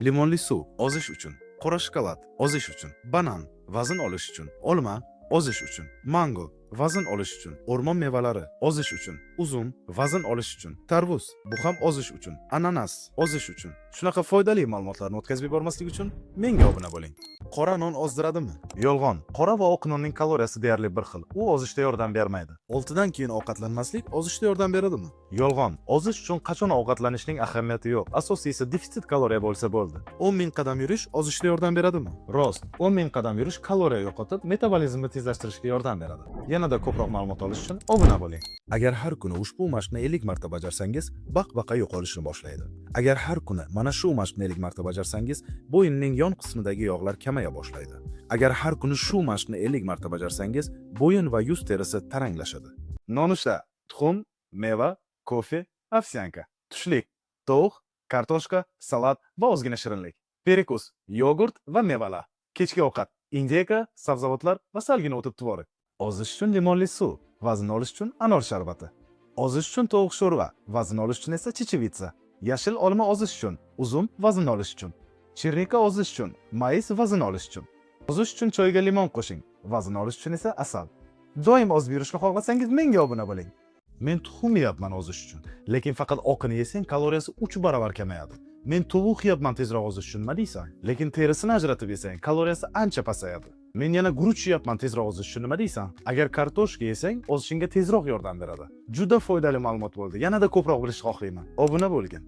limonli suv ozish uchun, qora shokolad ozish uchun, banan vazn olish uchun, olma ozish uchun, mango vazn olish uchun, o'rmon mevalari ozish uchun, uzum vazn olish uchun, tarvuz bu ham ozish uchun, ananas ozish uchun. Shunaqa foydali ma'lumotlarni o'tkazib yubormaslik uchun menga obuna bo'ling. Qora non ozdiradimi? Yolg'on. Qora va oq nonning kaloriyasi deyarli bir xil. U ozishda yordam bermaydi. 6 dan keyin ovqatlanmaslik ozishda yordam beradimi? Yolg'on. Ozish uchun qachon ovqatlanishning ahamiyati yo'q. Asosiysi defitsit kaloriya bo'lsa bo'ldi. 10 ming qadam yurish ozishda yordam beradimi? Rost. 10 ming qadam yurish kaloriya yo'qotib, metabolizmni tezlashtirishga yordam beradi. Yanada ko'proq ma'lumot olish uchun obuna bo'ling. Agar har kuni ushbu mashqni 50 marta bajarsangiz, baq-baqa yo'qolishni boshlaydi. Agar har kuni mana shu mashqni 50 marta bajarsangiz, bo'yinning yon qismidagi yog'lar kamaya boshlaydi. Agar har kuni shu mashqni 50 marta bajarsangiz, bo'yin va yuz terisi taranglashadi. Nonushta: tuxum, meva, kofe, ovsyanka. Tushlik: tovuq, kartoshka, salat va ozgina shirinlik. Perikus: yogurt va mevalar. Kechki ovqat: indeyka, sabzavotlar va salgina o'tib tvorog. Ozish uchun limonli suv, vazn olish uchun anor sharbati. Ozish uchun tovuq sho'rva, vazn olish uchun esa chechevitsa. Yashil olma ozish uchun, uzum vazn olish uchun. Chernika ozish uchun, mais vazn olish uchun. Ozish uchun choyga limon qo'shing, vazn olish uchun esa asal. Doim ozib yurishni xohlasangiz menga obuna bo'ling. Men tuxum yeyapman ozish uchun, lekin faqat oqini yesang kaloriyasi 3 barobar kamayadi. Men tovuq yeyapman tezroq ozish uchun nima deysan? Lekin terisini ajratib yesang kaloriyasi ancha pasayadi. Men yana guruch yeyapman tezroq ozish uchun nima deysan? Agar kartoshka yesang ozishingga tezroq yordam beradi. Juda foydali ma'lumot bo'ldi. Yanada ko'proq bilishni xohlayman. Obuna bo'lgin.